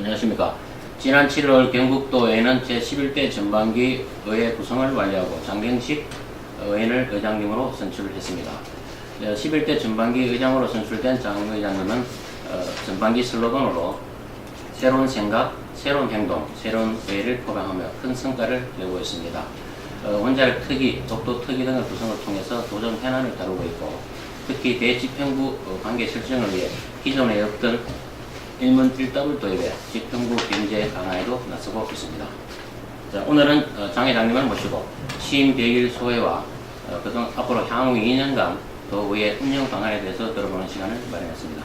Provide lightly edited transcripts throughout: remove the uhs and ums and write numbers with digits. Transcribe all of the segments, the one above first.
안녕하십니까. 지난 7월 경북도의회는 제11대 전반기 의회 구성을 완료하고 장경식 의원을 의장님으로 선출을 했습니다. 11대 전반기 의장으로 선출된 장 의장님은 전반기 슬로건으로 새로운 생각, 새로운 행동, 새로운 의회를 포장하며 큰 성과를 내고 있습니다. 원자력 특위, 독도 특위 등의 구성을 통해서 도정 현안을 다루고 있고, 특히 대집행부 관계 설정을 위해 기존에 없던 일문 일답을 도입해 집행부 경제 강화에도 나서고 있습니다. 자, 오늘은 장 회장님을 모시고 취임 100일 소회와 그동안 앞으로 향후 2년간 도의회 운영 방안에 대해서 들어보는 시간을 마련했습니다.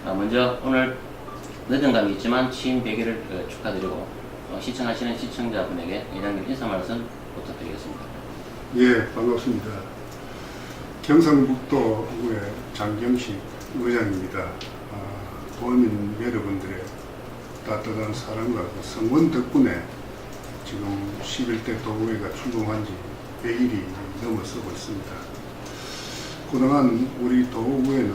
먼저 오늘 늦은 감이 있지만 취임 100일을 축하드리고 시청하시는 시청자분에게 회장님 인사 말씀 부탁드리겠습니다. 예, 반갑습니다. 경상북도의 장경식 의장입니다. 도민 여러분들의 따뜻한 사랑과 그 성원 덕분에 지금 11대 도의회가 출범한 지 100일이 넘어서고 있습니다. 그동안 우리 도의회는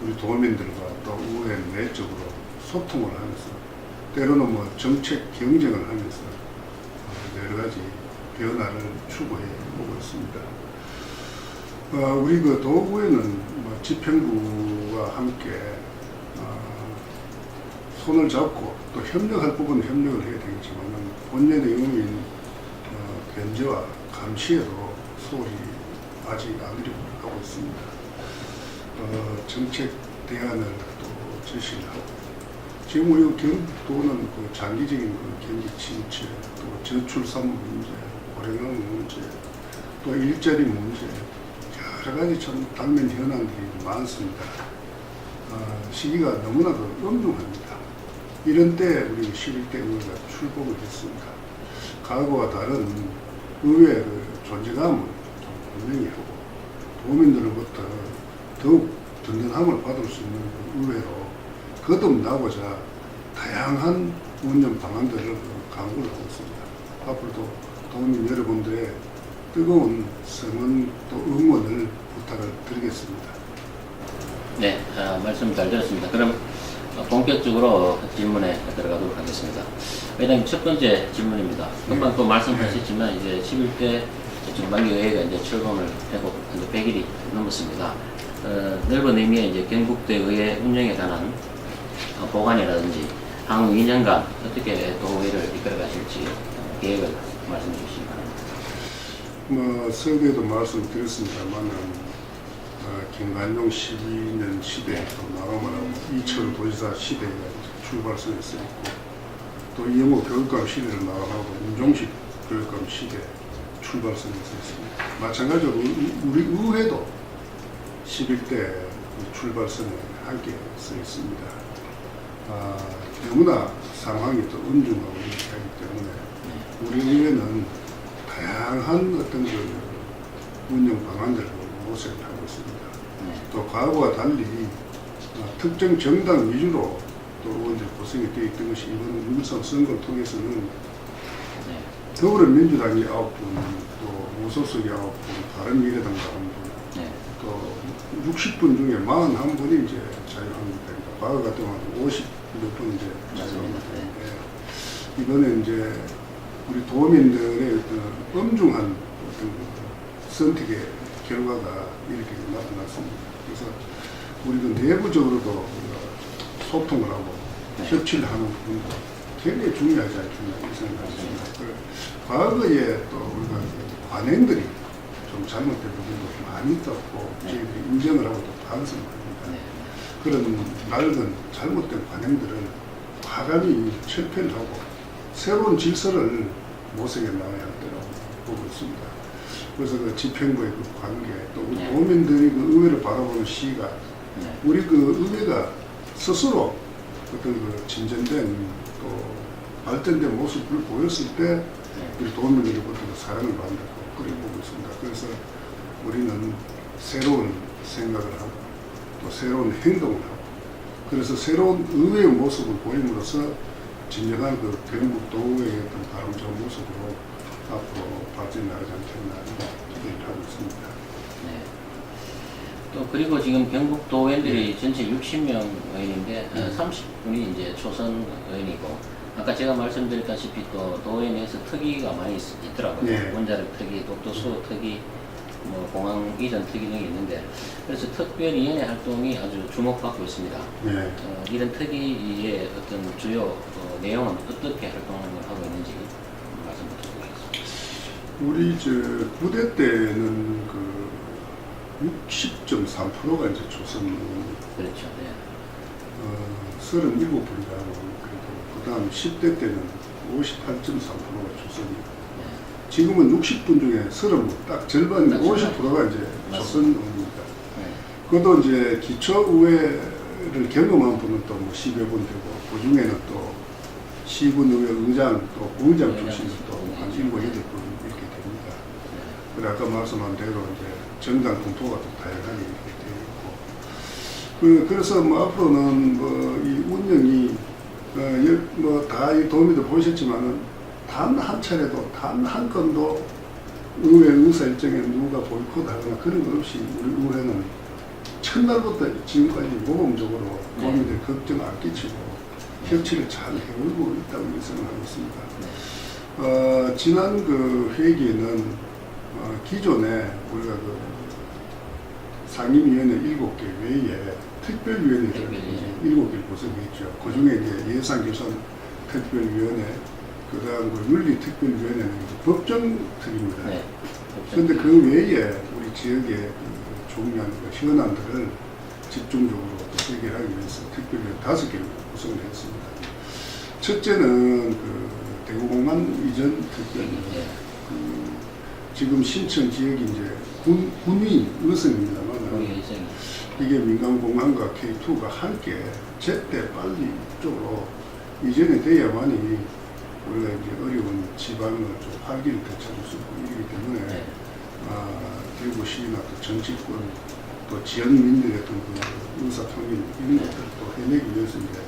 우리 도민들과 또 의회 내적으로 소통을 하면서 때로는 정책 경쟁을 하면서 여러 가지 변화를 추구해 오고 있습니다. 우리 그 도의회는 집행부와 함께 손을 잡고 또 협력할 부분은 협력을 해야 되겠지만 본연의 의무인 견제와 감시에도 소홀히 아직 안 이루고 하고 있습니다. 정책 대안을 또 제시를 하고 지금 우리 경북도는 그 장기적인 그 경기 침체, 또 저출산 문제, 고령화 문제, 또 일자리 문제, 여러 가지 참 당면 현안들이 많습니다. 시기가 너무나도 엄중합니다. 이런 때 우리 11대 의회가 출범을 했습니다. 과거와 다른 의회의 존재감을 좀 분명히 하고 도민들로부터 더욱 든든함을 받을 수 있는 의회로 거듭나고자 다양한 운영 방안들을 강구를 하고 있습니다. 앞으로도 도민 여러분들의 뜨거운 성원 또 응원을 부탁을 드리겠습니다. 네, 말씀 잘 들었습니다. 그럼 본격적으로 질문에 들어가도록 하겠습니다. 회장님, 첫 번째 질문입니다. 금방 또 말씀하셨지만 이제 11대 전반기 의회가 이제 출범을 하고 이제 100일이 넘었습니다. 넓은 의미의 이제 경북대 의회 운영에 관한 보관이라든지 향후 2년간 어떻게 도의회를 이끌어 가실지 계획을 말씀해 주시기 바랍니다. 서두에도 말씀드렸습니다만은 김관용 12년 시대 또 나가면하고 이철 도지사 시대가 출발선에 서 있고 또 이영호 교육감 시대를 나가고 윤종식 교육감 시대 출발선에 서 있습니다. 마찬가지로 우리 의회도 11대 출발선에 함께 서 있습니다. 너무나 상황이 또 엄중하고 이렇게 하기 때문에 우리 의회는 다양한 어떤 그 운영 방안들을 모색을 하고 있습니다. 또 과거와 달리 특정 정당 위주로 또 의원들 구성이 되어 있던 것이 이번 6.3 선거를 통해서는 더불어민주당이 9분, 또 무소속이 9분, 바른미래당 1분, 또 60분 중에 41분이 이제 자유한국당입니다. 과거 같은 경우는 50몇 분 이제 자유한국당인데 이번에 이제 우리 도민들의 그 엄중한 어떤 선택의 결과가 이렇게 나타났습니다. 그래서 우리가 내부적으로도 소통을 하고 협치를 하는 부분도 굉장히 중요하지 않겠나 생각합니다. 과거에 또 우리가 관행들이 좀 잘못된 부분도 많이 있었고 저희들이 인정을 하고 또 반성을 합니다. 그런 낡은 잘못된 관행들은 과감히 철폐를 하고 새로운 질서를 모색해 나가야 할 때라고 보고 있습니다. 그래서 그 집행부의 그 관계, 또 우리 도민들이 그 의회를 바라보는 시각, 우리 그 의회가 스스로 어떤 그 진전된 또 발전된 모습을 보였을 때 우리 도민들로부터 사랑을 받는다고 그렇게 보고 있습니다. 그래서 우리는 새로운 생각을 하고 또 새로운 행동을 하고 그래서 새로운 의회의 모습을 보임으로써 진정한 그 경북도의회의 어떤 바람직한 모습으로 앞으로 발전해 나가지 않겠나 기대를 하고 있습니다. 또 그리고 지금 경북도 의원들이 전체 60명 의원인데 30분이 이제 초선 의원이고 아까 제가 말씀드렸다시피 또 도의원에서 특위가 많이 있더라고요. 네. 원자력 특위, 독도수호 특위, 뭐 공항 이전 특위 등이 있는데 그래서 특별위원회 활동이 아주 주목받고 있습니다. 네. 이런 특위의 어떤 주요 내용은 어떻게 활동을 하고 있는지 말씀 부탁드리겠습니다. 우리 저 부대 때는 그 60.3%가 이제 초선 그렇죠. 네. 37분이라고 그리고 그 다음 10대 때는 58.3%가 초선이고 네. 지금은 60분 중에 30분 딱 절반 딱 50%가 이제 맞습니다. 초선입니다. 네. 그것도 이제 기초의회를 경험한 분은 또 뭐 10여 분 되고 그 중에는 또 시군의회 의장 또 부의장 출신은 또 한 7, 8분 이렇게 됩니다. 그래 아까 말씀한 대로 이제 정당 공포가 또 다양하게 이렇게 되어 있고 그래서 뭐 앞으로는 뭐 이 운영이 뭐 다 이 도민들 보셨지만은 단 한 차례도 단 한 건도 의회 의사 일정에 누가 보이콧하거나 그런 것 없이 우리 의회는 첫날부터 지금까지 모범적으로 도민들 걱정 안 끼치고 협치를 잘 해오고 있다고 생각하고 있습니다. 지난 그 회기에는 기존에 우리가 그 상임위원회 7개 외에 특별위원회를 7개를 구성했죠. 그 중에 이제 예산규산 특별위원회, 그 다음 그 윤리특별위원회는 법정특위입니다. 네. 그런데 그 외에 우리 지역의 그 중요한 그 현안들을 집중적으로 또 해결하기 위해서 특별위원회 5개를 구성을 했습니다. 첫째는 그 대구공항 이전 특별위원회. 지금 신청 지역이 이제 군위 의성입니다만 이게 민간공항과 K2가 함께 제때 빨리 이쪽으로 이전이 돼야만이 우리가 이제 어려운 지방을 좀 활기를 되찾을 수 있고 이기 때문에 대구시나 또 정치권 또 지역민들의 어떤 그 의사통일 이런 것들을 또 해내기 위해서 이제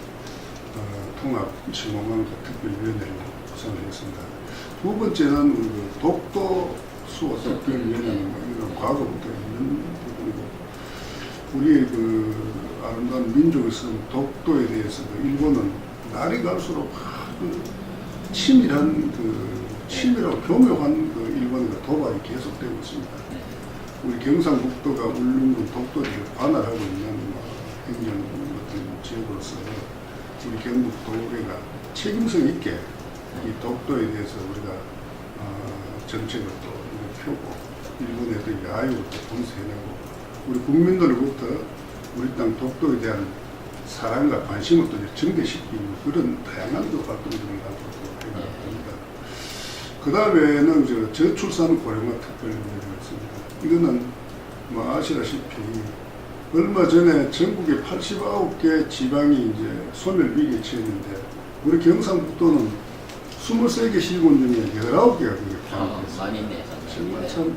통합 신공항과 특별위원회를 구성을 했습니다. 두 번째는 우리 그 독도 수호 특별위원회는 이런 과거부터 있는 부분이고 우리의 그 아름다운 민족의 섬 독도에 대해서 일본은 날이 갈수록 치밀한 치밀하고 교묘한 그 일본의 도발이 계속되고 있습니다. 우리 경상북도가 울릉도 독도를 관할하고 있는 행정 같은 지역으로서 우리 경북도의회가 책임성 있게 이 독도에 대해서 우리가 정책을 또 펴고 일본의 그 야유를 또 봉쇄해내고 우리 국민들로부터 우리 땅 독도에 대한 사랑과 관심을 또 증대시키는 그런 다양한 그 활동들을 하고 해나갑니다. 그 다음에는 저출산 고령화 특별위원회였습니다. 이거는 뭐 아시다시피 얼마 전에 전국에 89개 지방이 이제 소멸위기에 처했는데 우리 경상북도는 23개 시군 중에 19개가 그게 포함됐습니다. 많이 있네요. 정말 참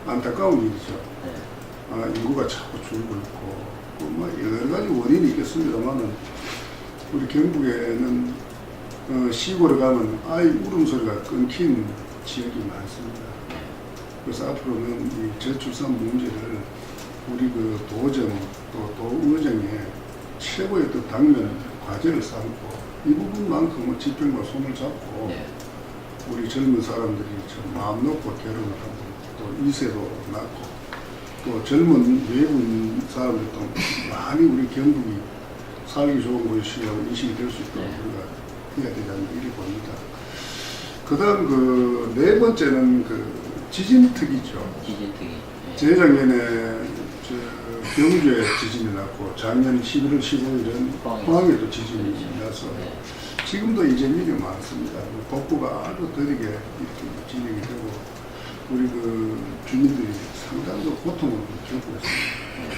안타까운 일이죠. 네. 인구가 자꾸 줄고 있고 뭐 여러 가지 원인이 있겠습니다만은 우리 경북에는 시골에 가면 아이 울음소리가 끊긴 지역이 많습니다. 그래서 앞으로는 이 저출산 문제를 우리 그 도정 또 도의정에 최고의 또 당면 과제를 삼고 이 부분만큼은 집중과 손을 잡고 네. 우리 젊은 사람들이 좀 마음 놓고 결혼을 하고 또 이세도 낳고 또 젊은 외국인 사람들도 많이 우리 경북이 살기 좋은 곳이라고 인식이 될 수 있도록 우리가 해야 되지 않나 이렇게 봅니다. 그 다음 그 네 번째는 그 지진특위죠. 지진특위. 네. 재작년에 경주에 지진이 났고 작년 11월 15일 전 포항에도 지진이 나서 네. 지금도 이재민이 많습니다. 복구가 아주 더디게 이렇게 진행이 되고 우리 그 주민들이 상당히 고통을 겪고 있습니다.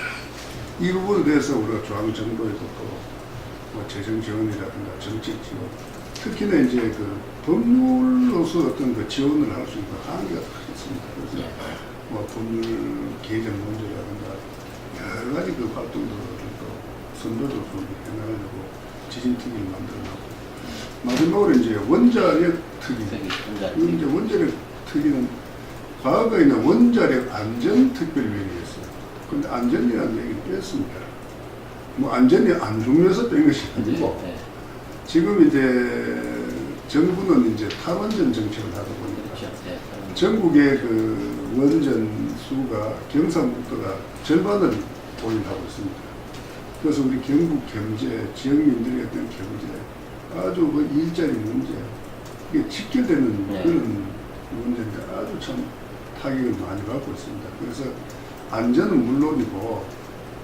이 부분에 대해서 우리가 중앙정부에도 또뭐 재정 지원이라든가 정책 지원, 특히나 이제 그 법률로서 어떤 그 지원을 할 수 있는 한계가 있습니다. 그래서 뭐 법률 개정 문제라든가 여러 가지 그 활동들을 또 선도적으로 해나가려고 지진특위를 만들어놨고 마지막으로 이제 원자력 특위. 이제 원자력 특위는 과거에는 원자력 안전특별위원회였어요. 근데 안전이라는 얘기를 뺐습니다. 뭐 안전이 안 중요해서 뺀 것이 아니고 네. 지금 이제 정부는 이제 탈원전 정책을 하다 보니까 그렇죠. 네. 전국의 그 원전 수가 경상북도가 절반을 보유하고 있습니다. 그래서 우리 경북 경제, 지역민들의 어떤 경제, 아주 그 일자리 문제, 이게 직결되는 네. 그런 문제인데 아주 참 타격을 많이 받고 있습니다. 그래서 안전은 물론이고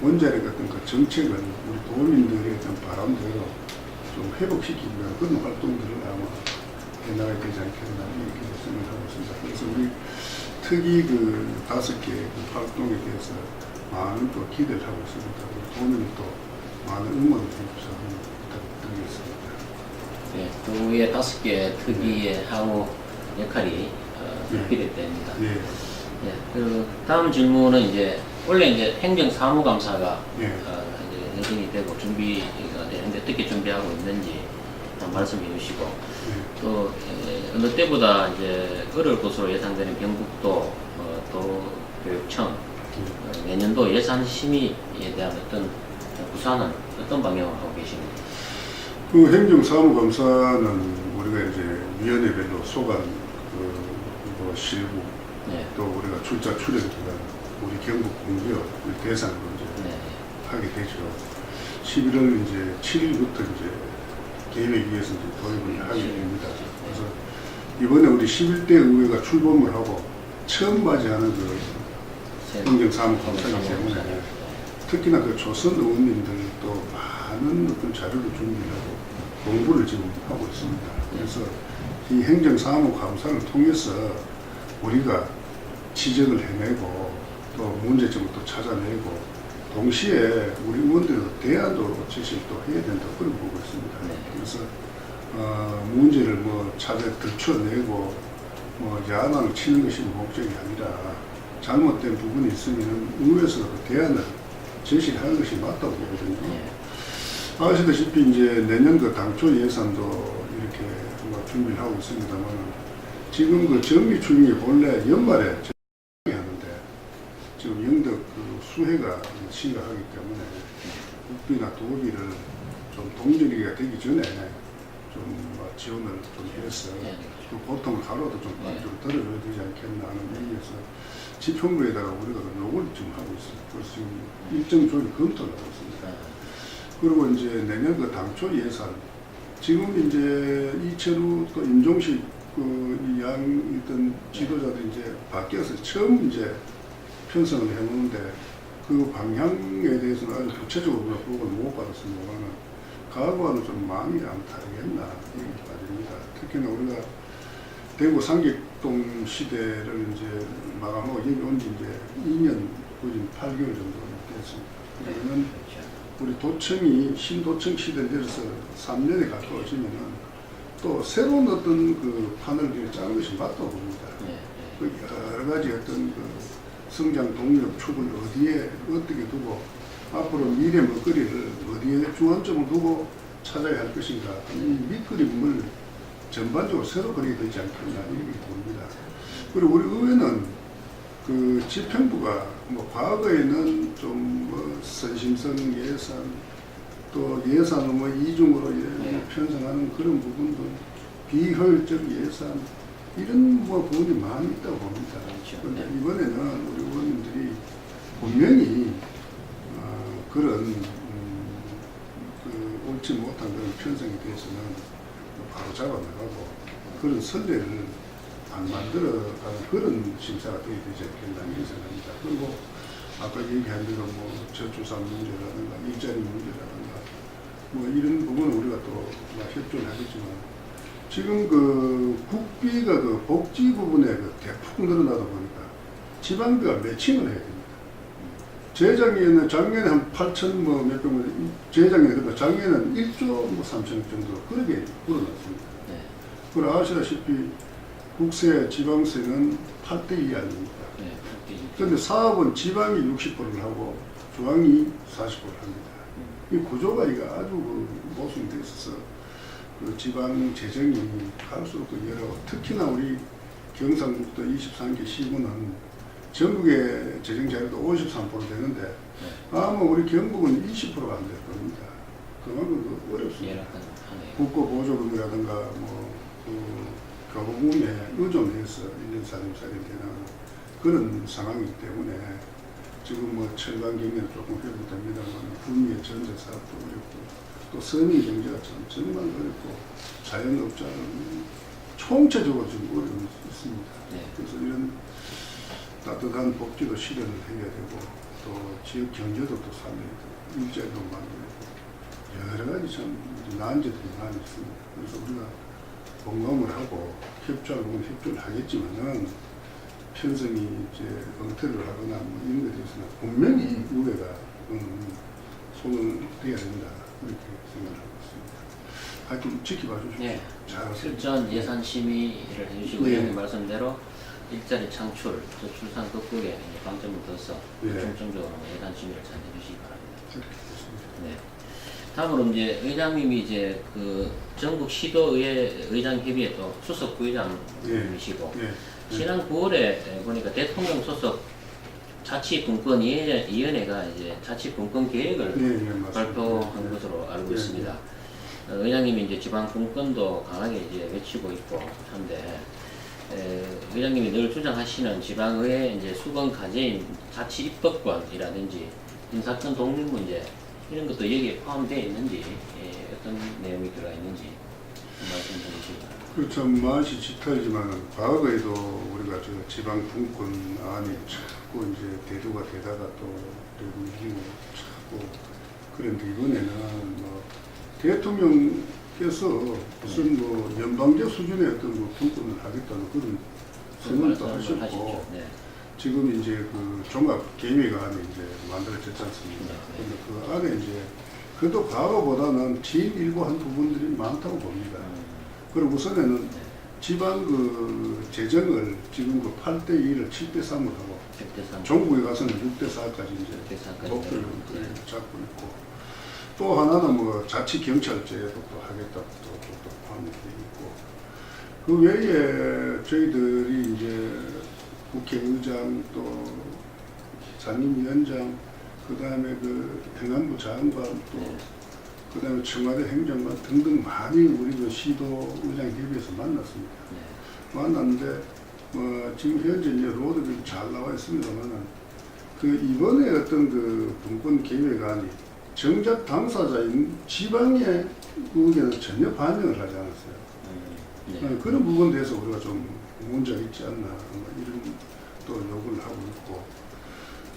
원자력 같은 그 정책은 우리 도민들의 어떤 바람대로 좀 회복시키기 위한 그런 활동들을 아마 해나가야 되지 않겠나 이렇게 생각하고 있습니다. 그래서 우리 특히 그 5개 그 활동에 대해서 많은 또 기대를 하고 있습니다. 우리 도민이 또 많은 응원을 해주셔서 부탁드리겠습니다. 네, 그 위에 5개 특기의 향후 역할이 기대됩니다. 예. 네, 그 다음 질문은 이제 원래 이제 행정사무감사가 예. 이제 예정이 되고 준비가 되는데 어떻게 준비하고 있는지 한번 말씀해 주시고 또 어느 때보다 이제 어려울 것으로 예상되는 경북도 도교육청 내년도 예산 심의에 대한 어떤 구상은 어떤 방향으로 하고 계십니까? 그 행정사무감사는 우리가 이제 위원회별로 소관 뭐 실무 네. 또 우리가 출자 출연 기간 우리 경북 공기업 대상으로 이제 네. 하게 되죠. 11월 이제 7일부터 이제 계획위에서 이제 도입을 하게 됩니다. 그래서 이번에 우리 11대 의회가 출범을 하고 처음 맞이하는 그 행정사무감사이기 때문에 특히나 그 조선 의원님들도 많은 어떤 자료를 준비하고 공부를 지금 하고 있습니다. 그래서 이 행정사무감사를 통해서 우리가 지적을 해내고 또 문제점을 또 찾아내고 동시에 우리 의원들도 대안도 제시를 또 해야 된다고 그런 보고 있습니다. 그래서 문제를 뭐 찾아 들춰내고 뭐 야단을 치는 것이 목적이 아니라 잘못된 부분이 있으면 의회에서 그 대안을 제시를 하는 것이 맞다고 보거든요. 아시다시피 이제 내년 그 당초 예산도 이렇게 뭐 준비를 하고 있습니다만 지금 그 정기 추경이 본래 연말에 하는데 지금 영덕 그 수해가 심각하기 때문에 국비나 도비를 좀 동절이가 되기 전에 좀 지원을 좀 해서 그 보통을 하루도 좀 덜어줘야 되지 않겠나 하는 의미에서 지평부에다가 우리가 요구를 좀 하고 있습니다. 그래서 지금 일정 조기 검토를 하고 있습니다. 그리고 이제 내년 그 당초 예산 지금 이제 이철우 또 임종식 그양 있던 지도자들이 이제 바뀌어서 처음 이제 편성을 해놓는데 그 방향에 대해서는 아주 구체적으로 우리가 보고를 못 받았습니다만 과거와는 좀 마음이 안 다르겠나 이렇게 빠집니다. 특히나 우리가 대구 상객동 시대를 이제 마감하고 여기 온 지 이제 2년 거진 8개월 정도 됐습니다. 그러면 우리 도청이 신도청 시대를 내려서 3년에 가까워지면은 또 새로운 어떤 그 판을 짜는 것이 맞다고 봅니다. 그 여러 가지 어떤 그 성장 동력 축을 어디에 어떻게 두고 앞으로 미래 먹거리를 어디에 중앙점을 두고 찾아야 할 것인가 이 밑그림을 전반적으로 새로 그리게 되지 않겠나 이렇게 봅니다. 그리고 우리 의회는 그 집행부가 뭐 과거에는 좀 뭐 선심성 예산 또 예산을 뭐 이중으로 편성하는 그런 부분도 비효율적 예산 이런 뭐 부분이 많이 있다고 봅니다. 그런데 이번에는 우리 의원님들이 분명히 그런 그 옳지 못한 그런 편성에 대해서는 바로 잡아나가고 그런 선례를 안 만들어가는 그런 심사가 되어야 되지 않겠나 이런 생각합니다. 그리고 아까 얘기한 대로 뭐 저출산 문제라든가 일자리 문제라든가 뭐 이런 부분은 우리가 또 협조를 하겠지만 지금 그 국비가 그 복지 부분에 그 대폭 늘어나다 보니까 지방비가 매칭을 해야 됩니다. 작년에 한 8천 뭐 몇백 원, 재작년에 그러니까 작년에는 1조 뭐 3천억 정도 그렇게 불어났습니다. 그리고 아시다시피 국세, 지방세는 8대2 아닙니까? 그런데 사업은 지방이 60%를 하고 중앙이 40%를 합니다. 이 구조가 이거 아주 그 모순이 되어 있어서 그 지방 재정이 갈수록 그 여러 특히나 우리 경상북도 23개 시군은 전국의 재정자료도 53% 되는데 아마 우리 경북은 20%가 안 될 겁니다. 그만큼 어렵습니다. 국고보조금이라든가 교부금에 의존해서 1년 살림살이 되는 그런 상황이기 때문에 지금 철강 경기는 조금 회복됩니다만 구미의 전세 사업도 어렵고 또 서민 경제가 정말 어렵고 자영업자는 총체적으로 지금 어려움이 있습니다. 그래서 이런 따뜻한 복지도 실현을 해야 되고 또 지역 경제도 또 살려야 되고 일자리도 만들고 여러 가지 참 난제들이 많이 있습니다. 그래서 우리가 공감을 하고 협조를 하겠지만은 편성이 이제 엉터리를 하거나 이런 것에 대해서는 분명히 우회가 손을 떼야 된다 그렇게 생각하고 있습니다. 하여튼 지켜봐 주십시오. 네. 잘 실전 예산 심의를 해주시고 의원님 말씀대로 일자리 창출, 저출산 극복에 방점을 둬서 중점적으로 예산 심의를 잘 해주시기 바랍니다. 네. 다음으로 이제 의장님이 이제 그 전국 시도의회 의장협의회 또 수석 부의장이시고 지난 9월에 보니까 대통령 소속 자치분권위원회가 이제 자치분권 계획을 발표한 것으로 알고 있습니다. 의장님이 이제 지방분권도 강하게 이제 외치고 있고 한데, 의장님이 늘 주장하시는 지방의회 이제 수건 과제인 자치 입법권이라든지 인사권 독립 문제 이런 것도 여기에 포함되어 있는지 어떤 내용이 들어가 있는지 말씀 좀 해주시기 바랍니다. 그렇죠. 맛이 짙어지만 과거에도 우리가 저 지방 분권 안이 자꾸 이제 대두가 되다가 또 그리고 이기고 자꾸 그런데 이번에는 대통령께서 무슨 연방제 수준의 어떤 분권을 하겠다는 그런 선언도 하셨고 지금 이제 그 종합 계획안이 이제 만들어졌지 않습니까? 근데 그 안에 이제 그래도 과거보다는 진일보한 부분들이 많다고 봅니다. 그리고 우선에는 지방 그 재정을 지금 그 8대2를 7대3을 하고 전국에 가서는 6대4까지 이제 목표를 잡고 있고 또 하나는 자치경찰제도 또 하겠다고 또 포함되어 있고 그 외에 저희들이 이제 국회의장 또 상임위원장 그 다음에 그 행안부 장관 또 그 다음에 청와대 행정관 등등 많이 우리 그 시도의장 협의회에서 만났습니다. 만났는데 지금 현재 이제 로드들이 잘 나와 있습니다만은 그 이번에 어떤 그 분권 계획안이 정작 당사자인 지방의 의견을 전혀 반영을 하지 않았어요. 그런 부분에 대해서 우리가 좀 문제가 있지 않나 이런 또 요구를 하고 있고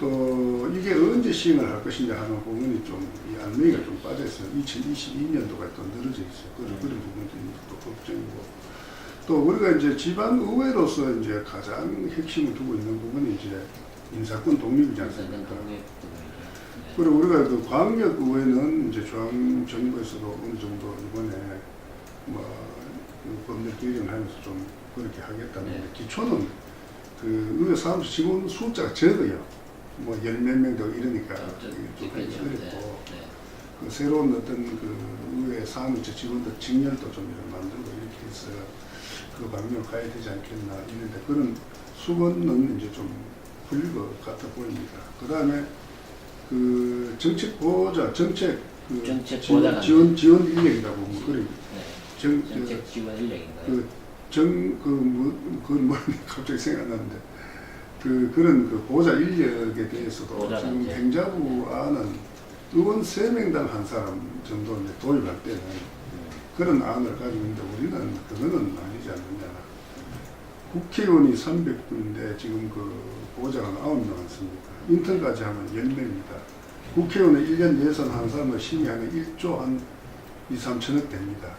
또 이게 언제 시행을 할 것이냐 하는 부분이 좀 이 안내가 좀 빠져 있어요. 2022년도가 또 늘어져 있어요. 그런 부분들이 또 걱정이고 또 우리가 이제 지방의회로서 이제 가장 핵심을 두고 있는 부분이 이제 인사권 독립이지 않습니까? 그리고 우리가 그 광역의회는 이제 중앙정부에서도 어느 정도 이번에 법률 개정을 하면서 좀 그렇게 하겠다는데 기초는 그 의회 사무소 직원 숫자가 적어요. 열 몇 명 되고 이러니까 좀 하기 어렵고 그 새로운 어떤 그 의회 사무처 직원들 직렬도 좀 이렇게 만들고 이렇게 해서 그 방향으로 가야 되지 않겠나 이런데 그런 수건은 이제 좀 풀릴 것 같아 보입니다. 그 다음에 그 정책 보좌, 정책 지원 인력이라고 뭐 그래. 정책 지원 인력인가요? 갑자기 생각났는데 그런 그 보좌 인력에 대해서도 지금 행자부 안은 의원 3명당 한 사람 정도 이제 도입할 때는 그런 안을 가지고 있는데 우리는 그거는 아니지 않느냐. 국회의원이 300분인데 지금 그 보좌관 9명 않습니까? 인턴까지 하면 10명입니다. 국회의원은 1년 예산 한 사람을 심의하면 1조 한 2, 3천억 됩니다.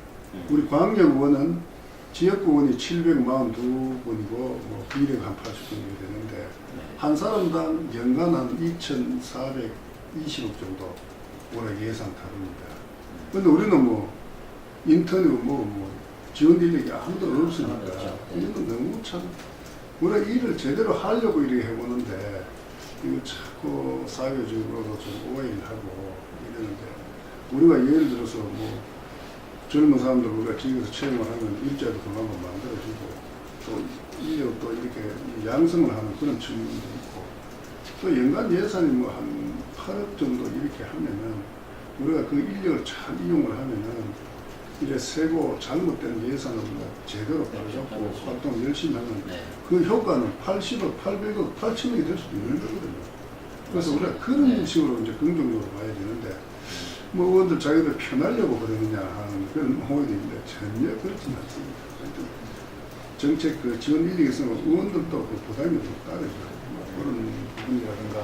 우리 광역의원은 지역구원이 742분이고 비례가 한 80분이 되는데 한 사람당 연간 한 2,420억 정도 올해 예산 다릅니다. 그런데 우리는 인턴이고 지원 인력이 아무도 없으니까 이건 너무 참 우리가 일을 제대로 하려고 이렇게 해보는데 이거 자꾸 사회적으로도 좀 오해를 하고 이러는데 우리가 예를 들어서 젊은 사람들 우리가 지역에서 채용을 하면 일자리도 그만큼 만들어주고 또 인력도 이렇게 양성을 하는 그런 측면도 있고 또 연간 예산이 뭐 한 8억 정도 이렇게 하면은 우리가 그 인력을 잘 이용을 하면은 이래 세고 잘못된 예산을 우리가 제대로 받고 활동을 열심히 하면 네. 그 효과는 80억, 800억, 8천억이 될 수도 있는 거거든요. 그래서 우리가 그런 네. 식으로 이제 긍정적으로 봐야 되는데 뭐 의원들 자기들 편하려고 그러느냐 하는 그런 오해도 있는데 전혀 그렇지는 않습니다. 하여튼 정책 그 지원 인력이 있으면 의원들도 그 부담이 좀 따르죠. 뭐 그런 부분이라든가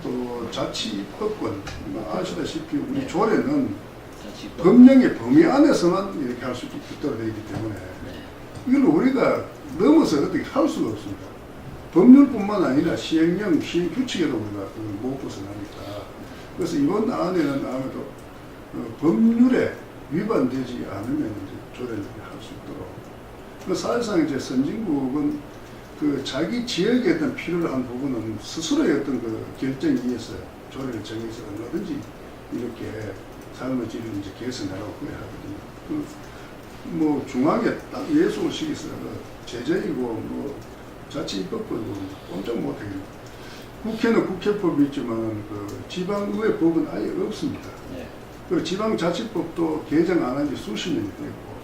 또 자치 입법권 뭐 아시다시피 우리 네. 조례는 자칫 법령의 범위 안에서만 이렇게 할 수 있도록 되어 있기 때문에 네. 이걸 우리가 넘어서 어떻게 할 수가 없습니다. 법률뿐만 아니라 시행령, 시행규칙에도 우리가 그걸 못 벗어나니까. 그래서 이번 안에는 아무래도 법률에 위반되지 않으면 이제 조례를 할 수 있도록. 그 사실상 이제 선진국은 그 자기 지역에 어떤 필요를 한 부분은 스스로의 어떤 그 결정에 의해서 조례를 정해서 얼마든지 이렇게 삶의 질을 이제 개선하라고 그래 하거든요. 뭐 중앙에 딱 예속을 시켜서 제재이고 뭐 자치 입법권이고 꼼짝 못하겠네. 국회는 국회법이 있지만 그 지방의회 법은 아예 없습니다. 네. 그리고 지방자치법도 개정 안 한 지 수십 년이 됐고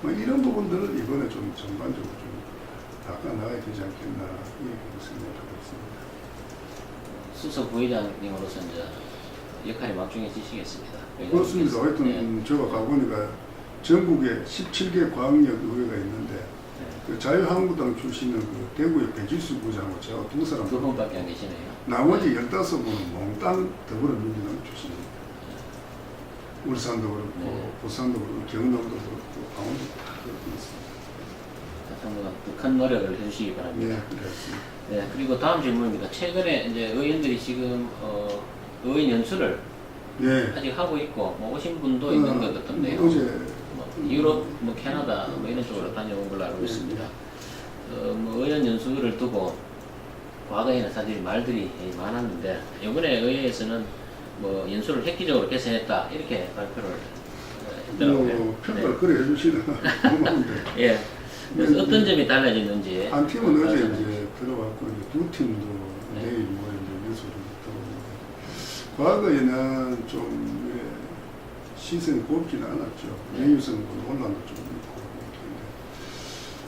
뭐 이런 부분들을 이번에 좀 전반적으로 좀 바꿔나가야 되지 않겠나 이렇게 생각하고 있습니다. 수석 부회장님으로서 이제 역할이 막중해지시겠습니다. 그렇습니다. 하여튼 네. 제가 가보니까 전국에 17개 광역의회가 있는데 네. 그 자유한국당 출신은 그 대구의 배지수 부장하고 제가 두 사람 두 분밖에 안 계시네요. 나머지 15분은 몽땅 더불어민주당 출신입니다. 울산도 그렇고 네. 부산도 그렇고 경남도 그렇고 강원도 다 그렇고 있습니다. 하여튼 큰 노력을 해주시기 바랍니다. 네, 그렇습니다. 네, 그리고 다음 질문입니다. 최근에 이제 의원들이 지금 의원 연수를 네. 아직 하고 있고 뭐 오신 분도 있는 것 같던데요. 어제 뭐 유럽, 뭐 캐나다 뭐 이런 쪽으로 다녀온 걸로 알고 있습니다. 뭐 의원 연수를 두고 과거에는 사실 말들이 많았는데 이번에 의회에서는 뭐 연수를 획기적으로 개선했다 이렇게 발표를 했더라고요. 뭐 평가를 그래 해주시는 고마운데 예. 그래서 어떤 점이 달라졌는지. 한 팀은 어제 말씀해 이제 들어왔고 이제 두 팀도 네. 내일 뭐 이제 연수를 들어오는데 과거에는 좀 시선이 곱지는 않았죠. 네. 내유성 논란도 좀 있고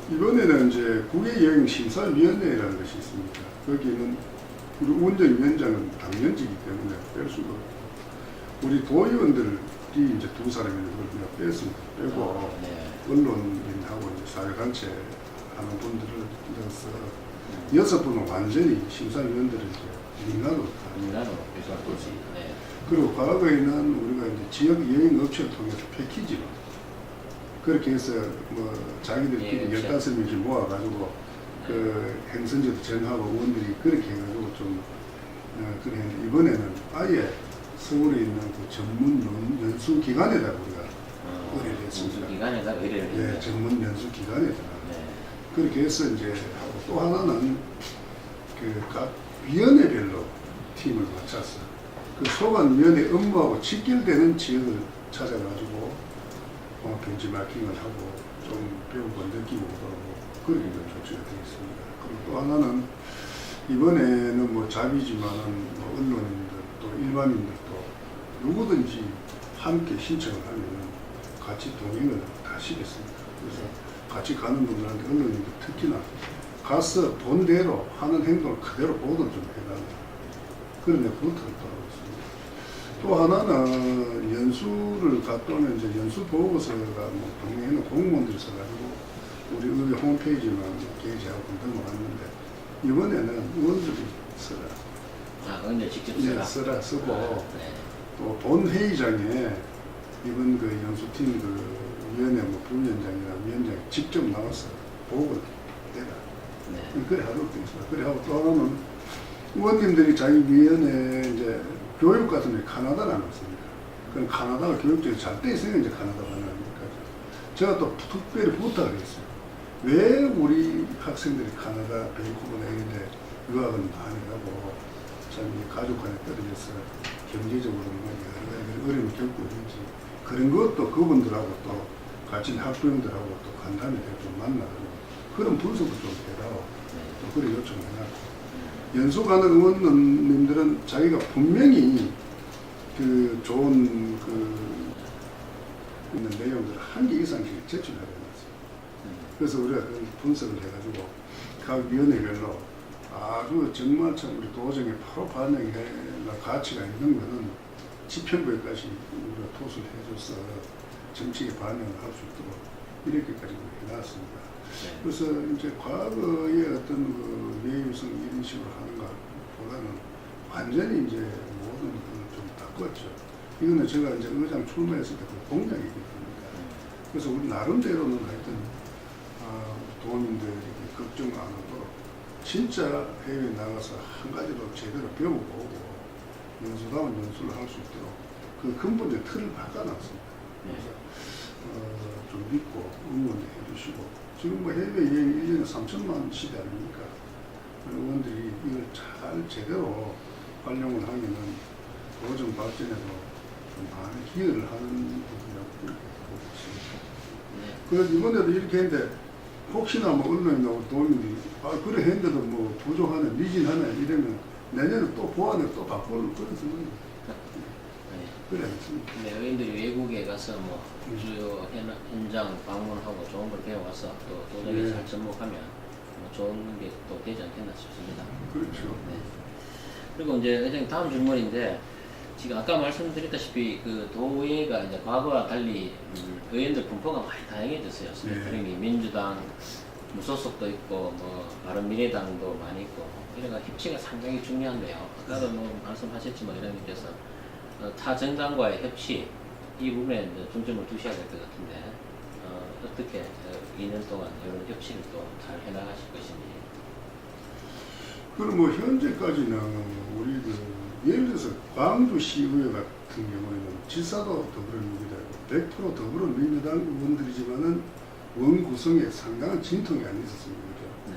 이렇게 이번에는 이제 국외여행 심사위원회라는 것이 있습니다. 거기는 우리 운전위원장은 당연직이기 때문에 뺄 수가 없고 우리 도의원들이 이제 두 사람이 있는 걸 그냥 뺐습니다. 빼고 네. 언론인하고 이제 사회단체 하는 분들을 넣어서 6분은 완전히 심사위원들을 이제 민간으로 다. 민간으로 배수할 거지. 네. 그리고 과거에는 우리가 이제 지역 여행 업체를 통해서 패키지로 그렇게 해서 뭐 자기들끼리 예, 15명씩 모아가지고 그 행선지도 정하고 의원들이 그렇게 해가지고 좀 그래 했는데 이번에는 아예 서울에 있는 그 전문 연수 기관에다 우리가 의뢰를 했습니다. 기관에다 의뢰를 네, 했네요. 전문 연수 기관에다 네. 그렇게 해서 이제 하고 또 하나는 그 각 위원회별로 팀을 맞춰서 그 소관위원회 업무하고 직결되는 지역을 찾아가지고 벤치마킹을 하고 좀 배우고 느끼고 그러고 그렇게 조치가 되어 있습니다. 그리고 또 하나는 이번에는 뭐 자비지만은 뭐 언론인들 또 일반인들도 누구든지 함께 신청을 하면은 같이 동행을 다 시켰습니다. 그래서 같이 가는 분들한테 언론인들 특히나 가서 본대로 하는 행동을 그대로 보도를 좀 해달라. 그런 부탁을 또 하고 있습니다. 또 하나는 연수를 갔다 오면 이제 연수 보고서가 뭐 동네에는 공무원들이 써가지고 우리 의회 홈페이지만 게시하고 등록했는데 이번에는 의원들이 써라. 아, 근데 직접 네, 쓰라. 쓰고 네. 또 본 회의장에 이번 그 연수팀 그 위원회 뭐 부위원장이나 위원장이 직접 나와서 보고를 내라. 네. 그래 하도록 되어 있습니다. 그래 하고 또 하나는 의원님들이 자기 위원회 이제 교육 같은 데 카나다를 안 왔습니다. 그럼 카나다가 교육적으로 잘 돼 있으니까 이제 카나다 가는 거니까. 제가 또 특별히 부탁을 했어요. 왜 우리 학생들이 카나다, 밴쿠버나 이런데 유학을 많이 가고 참 가족 간에 떨어져서 경제적으로 여러 가지 어려움을 겪고 있는지 그런 것도 그분들하고 또 같이 학부형들하고 또 간담회 좀 만나고 그런 분석을 좀 해라고 또 그래 요청을 해놨고 연수가는 의원님들은 자기가 분명히 그 좋은 그 있는 내용들을 한 개 이상씩 제출해야 되었어요. 그래서 우리가 그 분석을 해가지고 각 위원회별로 아주 정말 참 우리 도정에 바로 반영할 가치가 있는 거는 지평구에까지 우리가 토수를 해줘서 정책에 반영을 할 수 있도록 이렇게까지 해놨습니다. 그래서 이제 과거의 어떤 그 예유성 이런 식으로 하는 것보다는 완전히 이제 모든 걸 좀 바꿨죠. 이거는 제가 이제 의장 출마했을 때 그 공약이기 때문에. 그래서 우리 나름대로는 하여튼, 도민들이 걱정 안 하고, 진짜 해외에 나가서 한 가지로 제대로 배워보고, 연수다운 연수를 할 수 있도록 그 근본적 틀을 바꿔놨습니다. 그래서, 좀 믿고 응원해 주시고, 지금 뭐 해외여행 1년에 3천만 시대 아닙니까? 의원들이 이걸 잘 제대로 활용을 하면은 도정 발전에도 좀 많은 기여를 하는 부분이라고 보고 있습니다. 그래서 이번에도 이렇게 했는데 혹시나 뭐 언론이나 도민들이 그래 했는데도 뭐 부족하네, 미진하네 이러면 내년에 또 보완을 또 바꾸는 그런 생각입니다. 그래 했습니다. 네, 의원들이 외국에 가서 뭐 주요 현장 방문하고 좋은 걸 배워와서 또 도정에 잘 접목하면 뭐 좋은 게 또 되지 않겠나 싶습니다. 그렇죠. 네. 그리고 이제 회장님 다음 질문인데 지금 아까 말씀드렸다시피 그 도의회가 이제 과거와 달리 의원들 분포가 많이 다양해졌어요. 스펙트럼이 민주당 무소속도 있고 뭐 바른미래당도 많이 있고 이래가 협치가 상당히 중요한데요. 아까도 뭐 말씀하셨지만 의원님께서 타 정당과의 협치 이 부분에 이제 중점을 두셔야 될 것 같은데 어떻게 2년 동안 이런 협치를 또 잘 해나가실 것인지. 그럼 뭐 현재까지는 우리 그 예를 들어서 광주시의회 같은 경우에는 지사도 더불어민주당이고 100% 더불어민주당 의원들이지만은 원 구성에 상당한 진통이 안 있었습니다. 그죠? 네.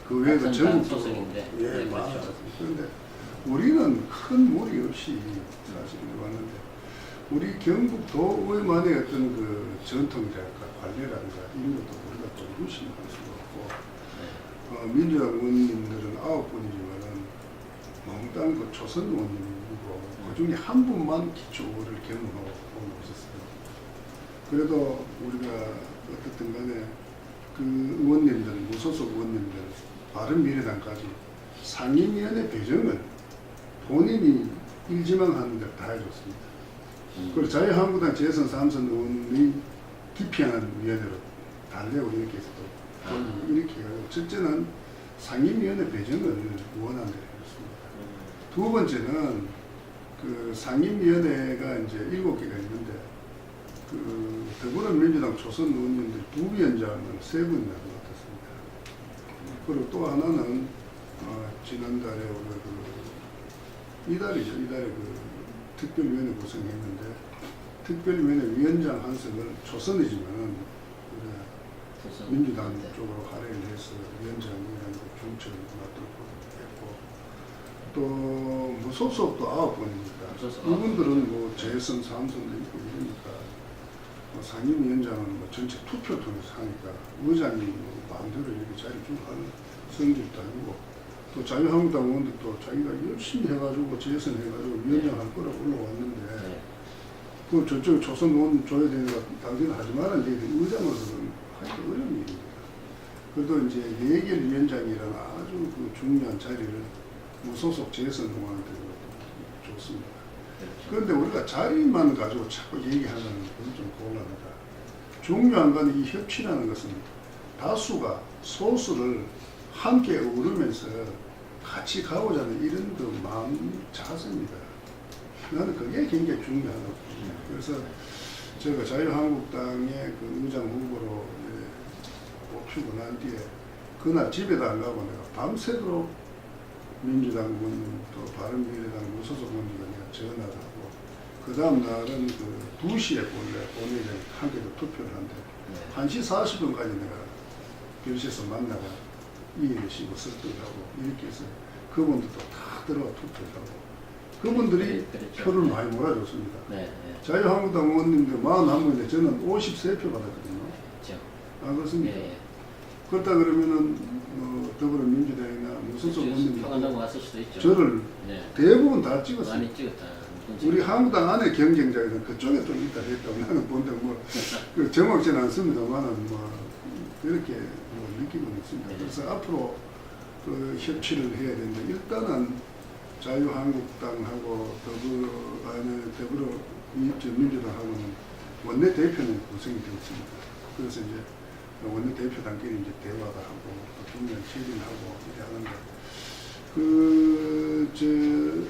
그 외에도 전국도 소속인데. 예, 네, 맞죠. 그렇죠. 그런데 우리는 큰 무리 없이 사실 왔는데 우리 경북도의만의 어떤 그 전통이랄까 관례라든가 이런 것도 우리가 좀 무시할 수가 없고 민주당 의원님들은 9분이지만은 몽땅 그 초선 의원님이고 그 중에 한 분만 기초를 경험하고 오셨어요. 그래도 우리가 어떻든 간에 그 의원님들, 무소속 의원님들, 바른미래당까지 상임위원회 배정을 본인이 일지망하는 걸 다 해줬습니다. 그리고 자유한국당 재선 3선 의원이 기피하는 위원회로 달래고 이렇게 해서 또 이렇게 해가지고 첫째는 상임위원회 배정을 원하는 대로 했습니다. 두 번째는 그 상임위원회가 이제 7개가 있는데 그 더불어민주당 초선 의원님들 부위원장을 3분이나 맡았습니다. 그리고 또 하나는 지난달에 우리가 이달이죠. 이달에 그 특별위원회 구성했는데 특별위원회 위원장 한석을 초선이지만은 민주당 쪽으로 할애를 해서 위원장이라는 중책을 맡도록 했고 또 무소속도 9분입니다. 이분들은 뭐 재선 3선도 있고 이러니까 뭐 상임위원장은 뭐 전체 투표 통해서 하니까 의장이 뭐 마음대로 이렇게 자리 주고 하는 성질도 아니고 또 자유한국당 의원들도 자기가 열심히 해가지고 재선해가지고 위원장 할 거라고 올라왔는데 그 저쪽 초선 의원 줘야 되니까 당신은 하지 말라는 얘기 의장으로서는 하기 어려운 일입니다. 그래도 이제 예결위원장이라는 아주 그 중요한 자리를 무소속 재선 의원한테 줬습니다. 그런데 우리가 자리만 가지고 자꾸 얘기하는 것은 좀 곤란하다. 중요한 건 이 협치라는 것은 다수가 소수를 함께 어우르면서 같이 가고자 하는 이런 그 마음 자세입니다. 나는 그게 굉장히 중요하다고 봅니다. 그래서 제가 자유한국당의 그 의장 후보로 뽑히고 난 뒤에 그날 집에도 안 가고 내가 밤새도록 민주당 의원님 또 바른미래당 무소속 의원님과 내가 전화를 하고 그 다음 날은 그 2시에 오늘에 함께 투표를 한대 1시 40분까지 내가 별시에서 만나가 이해하시고 설득하고 이렇게 해서 그분들도 다 들어가 투표를 하고 그분들이 그렇죠. 표를 많이 몰아줬습니다. 네. 자유한국당 의원님들 41분인데 저는 53표 받았거든요. 그렇죠. 안 그렇습니까? 예. 그렇다 그러면은 더불어민주당이나 무소속 평안하고 왔을 수도 있죠. 저를 네. 대부분 다 찍었어요. 많이 찍었다. 우리 한국당 안에 경쟁자에서 그쪽에 또 있다 했다고 나는 본데 그 정확치는 않습니다만은 그렇게 느끼고 있습니다. 네. 그래서 앞으로 그 협치를 해야 되는데 일단은 자유한국당하고 더불어민주당하고는 원내대표는 구성이 되었습니다. 그래서 이제 원내대표단끼리 이제 대화가 하고 분명 체결하고 이렇게 하는데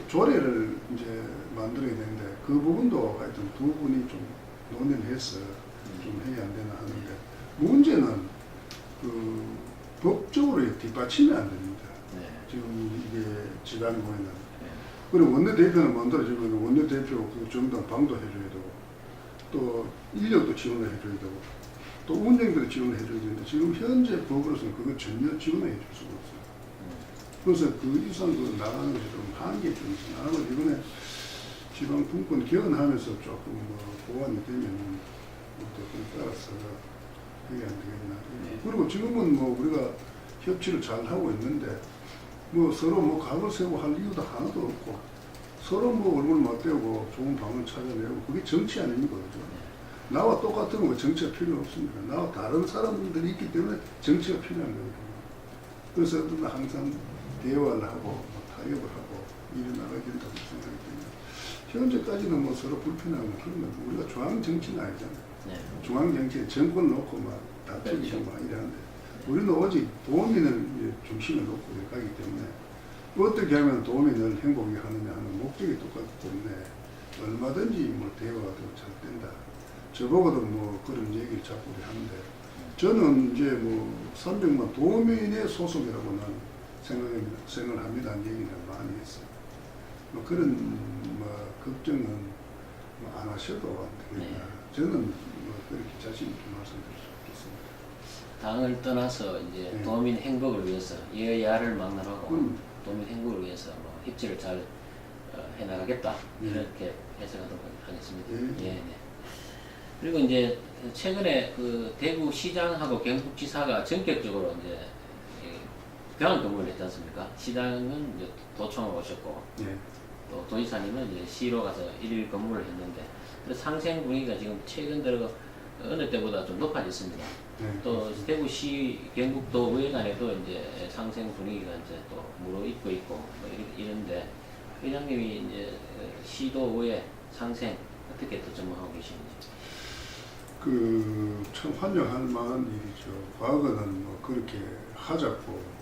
조례를 이제 만들어야 되는데 그 부분도 하여튼 두 분이 좀 논의를 해서 좀 해야 안 되나 하는데 문제는 그 법적으로 뒷받침이 안 됩니다. 네. 지금 이게 지간에 보이는 네. 그리고 원내대표는 만들어지면 원내대표 그 정당 방도 해줘야 되고 또 인력도 지원을 해줘야 되고 또 운영비도 지원을 해줘야 되는데 지금 현재 법으로서는 그걸 전혀 지원을 해줄 수가 없어요. 그래서 그 이상 그 나가는 것이 좀 한계점이 있어요. 아마 이번에 지방 분권 개헌하면서 조금 보완이 되면은 그에 따라서 그게 안 되겠나. 네. 그리고 지금은 우리가 협치를 잘 하고 있는데 서로 각을 세우고 할 이유도 하나도 없고 서로 얼굴 맞대고 좋은 방을 찾아내고 그게 정치 아닙니까? 그죠? 나와 똑같은 거 정치가 필요 없습니다. 나와 다른 사람들이 있기 때문에 정치가 필요한 거거든요. 그래서 항상 대화를 하고 타협을 하고 일을 나가야 된다고 생각하기 때문에 현재까지는 서로 불편하고 그런 건 우리가 중앙 정치는 아니잖아요. 네. 중앙 정치에 정권 놓고 다투기고 그렇죠. 이러는데 우리는 오직 도민을 중심에 놓고 가기 때문에 어떻게 하면 도민을 행복하게 하느냐 하는 목적이 똑같기 때문에 얼마든지 대화가 잘 된다. 저보고도 그런 얘기를 자꾸 하는데 저는 이제 300만 도민의 소속이라고는 생각을 합니다. 얘기를 많이 했어요. 그런 걱정은 안 하셔도 안 되겠나. 네. 저는 그렇게 자신 있게 말씀드릴 수 있겠습니다. 당을 떠나서 이제 네. 도민 행복을 위해서 여야를 막론하고 도민 행복을 위해서 협치를 잘 해나가겠다 네. 이렇게 해석하도록 하겠습니다. 네. 예, 네. 그리고 이제 최근에 그 대구 시장하고 경북지사가 전격적으로 이제 교환 근무를 했지 않습니까? 시장은 이제 도청을 오셨고 네. 또 도지사님은 이제 시로 가서 일일 근무를 했는데 상생 분위기가 지금 최근 들어 어느 때보다 좀 높아졌습니다. 네. 또 대구시 경북도 의회 간에도 이제 상생 분위기가 이제 또 무르익고 있고 이런데 회장님이 이제 시도 의회 상생 어떻게 또 전망하고 계시는지? 참 환영할 만한 일이죠. 과거는 그렇게 하자고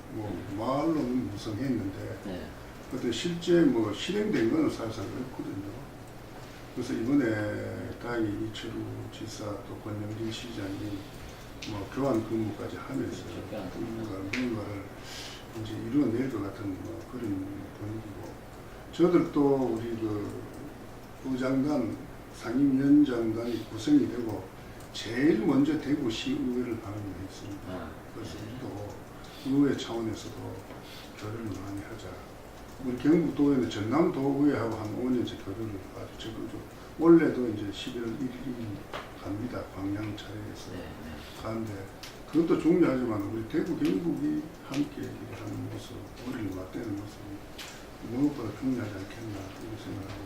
말로는 무성했는데 네. 그때 실제 실행된 거는 사실상 없거든요. 그래서 이번에 다행히 이철우 지사 또 권영진 시장이 교환 근무까지 하면서 뭔가를 이제 이루어낼 것 같은 그런 분위기고 저들도 우리 부장단 상임위원장단이 구성이 되고 제일 먼저 대구시의회를 방문했습니다. 그래서 우리도 의회 차원에서도 교류를 많이 하자. 우리 경북도의회는 전남도의회하고 한 5년째 교류를 아주 적극적으로 원래도 이제 11월 1일 갑니다. 광양 차례에서 가는데 그것도 중요하지만 우리 대구 경북이 함께 일하는 모습, 우리를 맞대는 모습이 무엇보다 중요하지 않겠나 이런 생각하고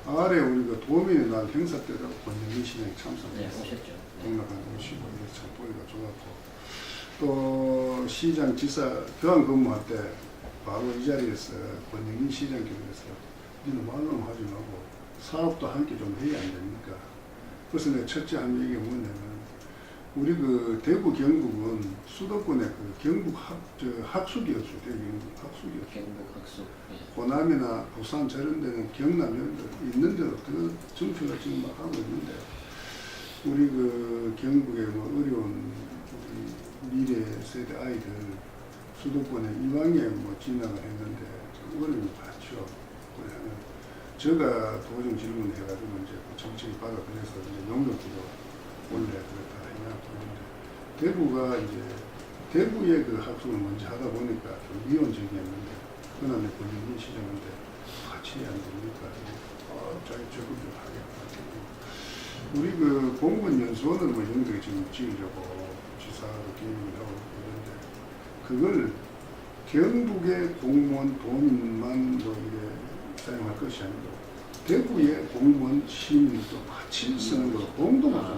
아래 우리가 도민의 날 행사 때도 권영민 시장이 참석해서 동락한 오시고 이래서 참 보기가 좋았고 또 시장 지사 교환 근무할 때 바로 이 자리에서 권영민 시장께서 니는 말로는 하지 말고 사업도 함께 좀 해야 안 됩니까? 그래서 내가 첫째 한 얘기가 뭐냐면 우리 대구 경북은 수도권의 경북 학수기였죠. 대구 학수기였죠. 경북 학수. 호남이나 부산 저런 데는 경남 이런 데 있는데도 그 정표가 지금 막 하고 있는데 우리 경북의 어려운 우리 미래 세대 아이들 수도권에 이왕에 진학을 했는데 어려움이 많죠. 그러면 제가 도중 질문을 해가지고 이제 정책이 받아들여서 이제 용역비도 원래 그렇다 해야 되는데 대구가 이제 대구의 학습을 먼저 하다 보니까 좀 미온적이었는데 그다음에 권영민 시장인데 같이 해야 안 됩니까? 자기 적응 좀 하겠다. 우리 공무원 연수원을 연구에 지금 지으려고 지사도 개입을 하고 있는데 그걸 경북의 공무원 도민만도 이게 사용할 것이 아니고 대구의 공무원 시민도 같이 쓰는 걸 공동으로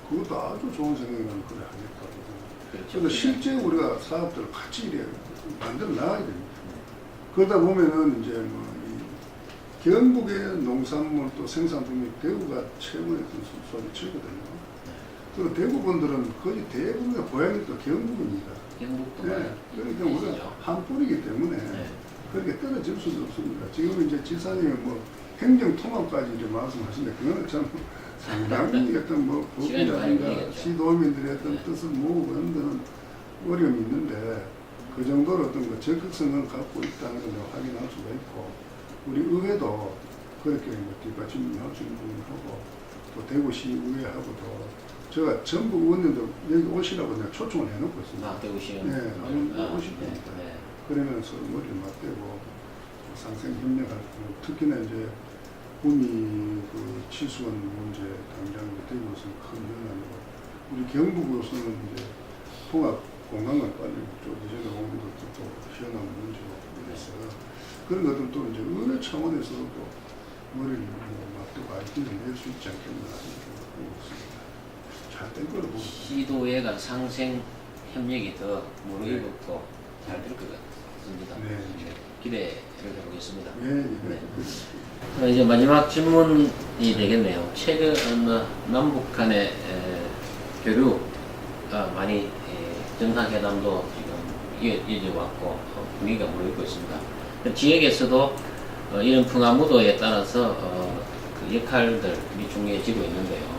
그것도 아주 좋은 생각이라면 그래 하겠다. 그래서 실제 우리가 사업들을 같이 이래 만들어 나가야 됩니다. 그러다 보면은 이제 뭐 경북의 농산물 또 생산 중에 대구가 최고의 소리치거든요. 그리고 대구 분들은 거의 대부분의 고향이 또 경북입니다. 경북도 네. 그러니까 우리가 한 뿌리기 때문에 그렇게 떨어질 수도 없습니다. 지금 이제 지사님이 뭐 행정 통합까지 이제 말씀하시는데 그거는 참 상당히 어떤 뭐 법이라든가 시도민들의 어떤 뜻을 모으고 그런 데는 어려움이 있는데 그 정도로 어떤 그 적극성을 갖고 있다는 걸 확인할 수가 있고 우리 의회도 그렇게 뭐 뒷받침할 수 있는 부분하고 또 대구시 의회하고도 제가 전부 의원님들 여기 오시라고 내가 초청을 해놓고 있습니다. 대구시는 네, 한번 오실 겁니다. 그러면서 머리를 맞대고 상생 협력하고 특히나 이제 구미 그 치수원 문제 당장 대구에서는 큰 현안이고 우리 경북으로서는 이제 통합 공간을 빨리 좀 이전에 오는 것도 또 현안 문제고 이래서 그런 것들도 이제 의회 차원에서도 또 머리를 맞대고 아이디어를 낼 수 있지 않겠나 하고 있습니다. 잘 될 거라고 봅니다. 시도에 간 상생 협력이 더 무르익었고 잘 될 것 같습니다. 기대를 해보겠습니다. 이제 마지막 질문이 되겠네요. 최근 남북 간의 교류가 많이 정상회담도 지금 이어져 왔고 분위기가 무르익고 있습니다. 지역에서도 이런 풍화무도에 따라서 그 역할들이 중요해지고 있는데요.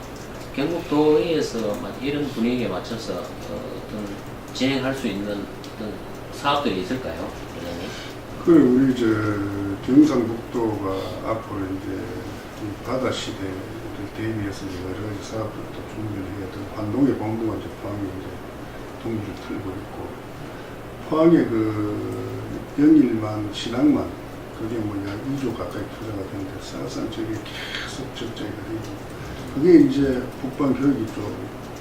경북도에서 이런 분위기에 맞춰서 어떤 진행할 수 있는 어떤 사업들이 있을까요? 그 우리 경상북도가 앞으로 이제 이 바다 시대를 대비해서 여러 가지 사업들도 준비를 해야 되고 관동의 본부가 이제 포항에 이제 동기를 틀고 있고 포항에 그 영일만 신항만 그게 뭐냐 2조 가까이 투자가 되는데 사실상 저게 계속 적자가 되고 그게 이제 북방 교육이 좀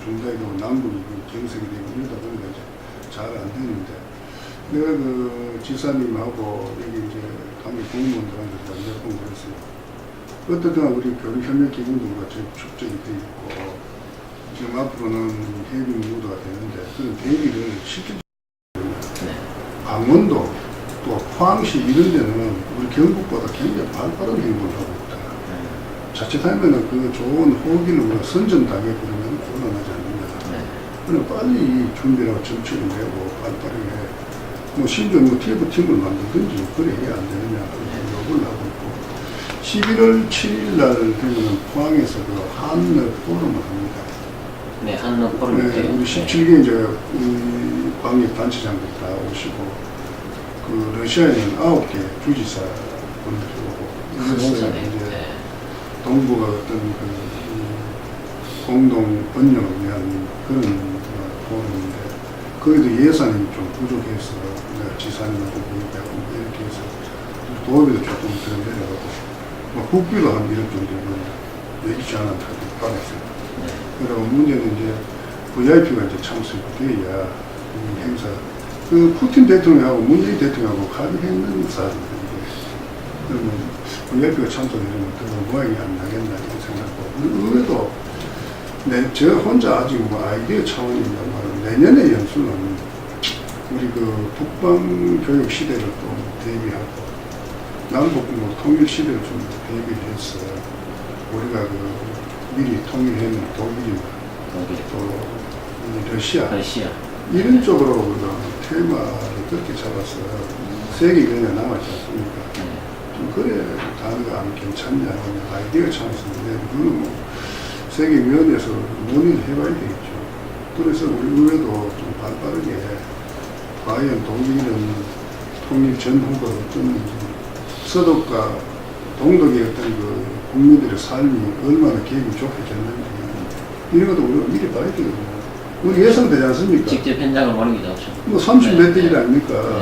중단이 되고 남북이 경색이 되고 이러다 보니까 이제 잘 안 되는데 내가 그 지사님하고 여기 이제 관계 공무원들한테 몇 번 그랬어요. 어쨌든 우리 교류협력기금도가 지금 축적이 돼 있고 지금 앞으로는 해빙 무도가 되는데 그런 대비를 실질적으로 강원도 또 포항시 이런 데는 우리 경북보다 굉장히 발빠른 행보를 하고 있다. 자칫하면은 그 좋은 호기를 우리가 선전당해 버리면 곤란하지 않느냐. 그럼 빨리 준비하고 정책을 내고 빠르게 뭐 심지어 뭐 TF팀을 만들든지 그래 해야 안 되느냐 요구를 하고 있고 11월 7일 날 되면 포항에서 그 한러 포럼을 합니다. 네, 한러 포럼. 우리 17개 이제 우리 광역 단체장들 다 오시고 그 러시아에는 9개 주지사 분들이 오고 그래서 이제 동북아 어떤 그 공동 번영을 위한 그런 포럼인데 거기도 예산이 좀 부족해서 내가 지사님한테 보니까 이렇게 해서 도읍에도 조금 더 내려가고 뭐 국비도 한 1억 정도는 예기치 않은 타격을 받았어요. 그리고 문제는 이제 VIP가 이제 참석이 돼야 이 행사 그 푸틴 대통령하고 문재인 대통령하고 합의했는 사람들인데 그러면 VIP가 참석되면 그런 모양이 안 나겠나 이런 생각하고 우리 의회도 저 혼자 아직 뭐 아이디어 차원입니다만 내년의 연수는 우리 그 북방 교육 시대를 또 대비하고 남북 뭐 통일 시대를 좀 대비를 해서 우리가 그 미리 통일해놓은 독일이나 또 러시아 이런 쪽으로 우리가 테마를 그렇게 잡아서 세계 경에 남았지 않습니까? 좀 그래 단어가 괜찮냐 아이디어 차원에서인데 그거는 뭐 세계위원회에서 논의를 해봐야 되겠죠. 그래서 우리 의회도 좀 발빠르게 과연 독일은 통일 전후가 어떤지 서독과 동독의 어떤 그 국민들의 삶이 얼마나 계획이 좁혀졌는지 이런 것도 우리가 미리 봐야 되거든요. 우리 예상되지 않습니까? 직접 현장을 보는 게 좋죠. 뭐 30몇 대일 아닙니까?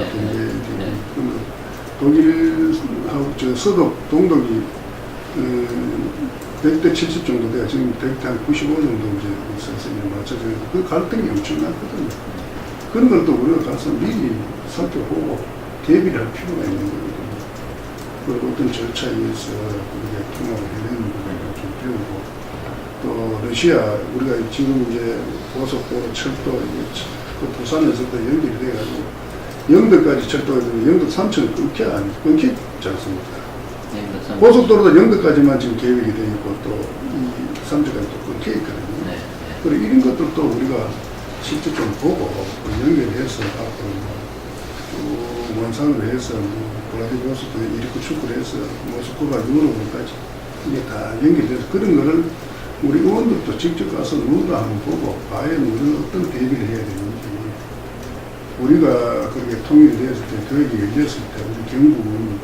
독일하고 저 서독, 동독이 100대 70 정도 돼요. 지금 100대 한 95 정도 이제 선생님 맞춰져요. 그 갈등이 엄청나거든요. 그런 걸 또 우리가 가서 미리 살펴보고 대비를 할 필요가 있는 거거든요. 그리고 어떤 절차에 의해서 우리가 통합을 해내는 부분을 좀 배우고, 또 러시아, 우리가 지금 이제 고속도로, 철도, 그 부산에서도 연결이 돼가지고 영덕까지 철도가 되면 영덕 3층을 끊기지 않습니까? 고속도로도 영덕까지만 지금 계획이 되어 있고 또 이 3층까지 또 끊겨 있거든요. 네. 그리고 이런 것들도 우리가 실제 좀 보고 연결해서 앞으로 쭉 원상으로 해서 블라디보스토크 이렇게 축구를 해서 모스크바 유럽까지 이게 다 연결돼서 그런 거를 우리 의원들도 직접 가서 누가 한번 보고 과연 우리는 어떤 대비를 해야 되는지, 우리가 그렇게 통일되었을 때 교육이 열렸을 때 우리 경북은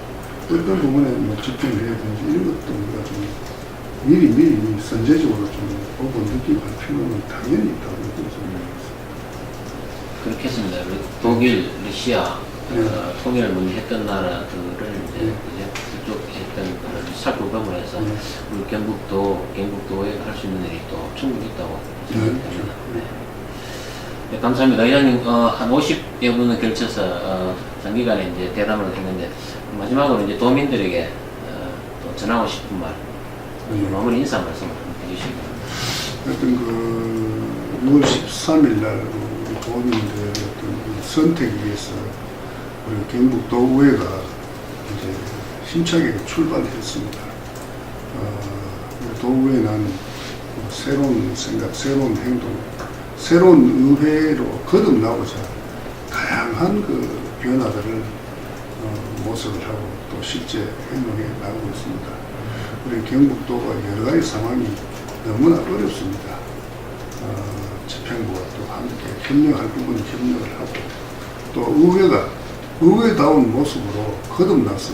어떤 부분에 뭐 집중을 해야 되는지 이런 것도 우리가 좀 미리 선제적으로 좀 보고 느끼고 할 필요는 당연히 있다고 생각합니다. 그렇겠습니다. 독일, 러시아 네. 통일을 먼저 했던 나라들을 이제 그쪽 했던 거를 살펴보고 해서 우리 경북도에 할 수 있는 일이 또 충분히 있다고 생각됩니다. 네. 네, 감사합니다. 의장님, 한 50여 분을 걸쳐서 장기간에 이제 대담을 했는데 마지막으로 이제 도민들에게 또 전하고 싶은 말, 마무리 인사 말씀을 해주시기 바랍니다. 하여튼 그 6월 13일 날 우리 도민들의 어떤 선택에 의해서 우리 경북도의회가 이제 힘차게 출발했습니다. 우리 도의회는 새로운 생각, 새로운 행동, 새로운 의회로 거듭나고자 다양한 그 변화들을 모색을 하고 또 실제 행동에 나가고 있습니다. 우리 경북도가 여러 가지 상황이 너무나 어렵습니다. 집행부와 또 함께 협력할 부분은 협력을 하고, 또 의회가 의회다운 모습으로 거듭나서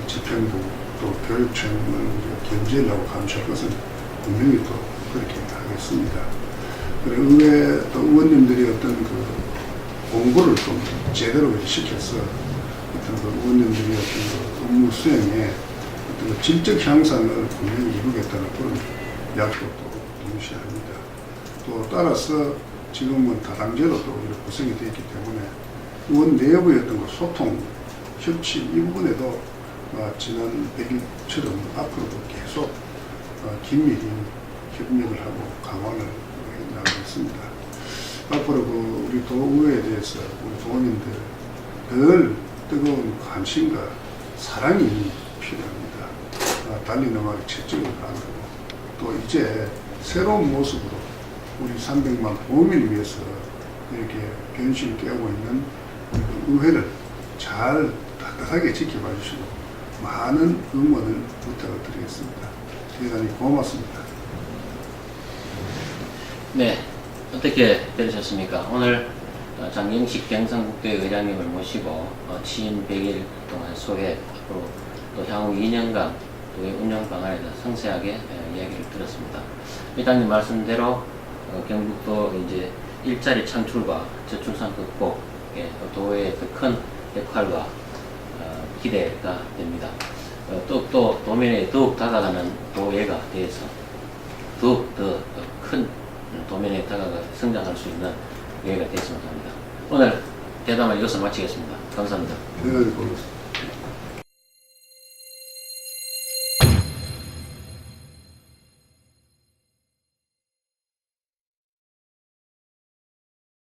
집행부 또 교육청을 견제하고 감시할 것은 분명히 또 그렇게 하겠습니다. 그리고 의회 또 의원님들이 어떤 그 공부를 좀 제대로 시켜서 어떤 그 의원님들이 어떤 그 업무 수행에 어떤 그 질적 향상을 분명히 이루겠다는 그런 약속도 동시에 합니다. 또 따라서 지금은 다당제로 또 이렇게 구성이 되어 있기 때문에 의원 내부의 어떤 그 소통, 협치 이 부분에도 지난 100일처럼 앞으로도 계속 긴밀히 협력을 하고 강화를 나가겠습니다. 앞으로 그 우리 도의회에 대해서 우리 도민들 늘 뜨거운 관심과 사랑이 필요합니다. 달리는 음악의 채찍을 가하고 또 이제 새로운 모습으로 우리 300만 도민을 위해서 이렇게 변신을 깨우고 있는 그 의회를 잘 따뜻하게 지켜봐 주시고 많은 응원을 부탁을 드리겠습니다. 대단히 고맙습니다. 네, 어떻게 들으셨습니까? 오늘 장경식 경상북도의 의장님을 모시고 취임 100일 동안 소개, 앞으로 또 향후 2년간 도의 운영 방안에 대해서 상세하게 이야기를 들었습니다. 의장님 말씀대로 경북도 이제 일자리 창출과 저출산 극복에 도의 큰 역할과 기대가 됩니다. 또 도민에 더욱 다가가는 도예가 되어서 더욱 더 큰 도민에 다가가 성장할 수 있는 예가 됐으면 합니다. 오늘 대담을 이것을 마치겠습니다. 감사합니다. 대단히 고맙습니다.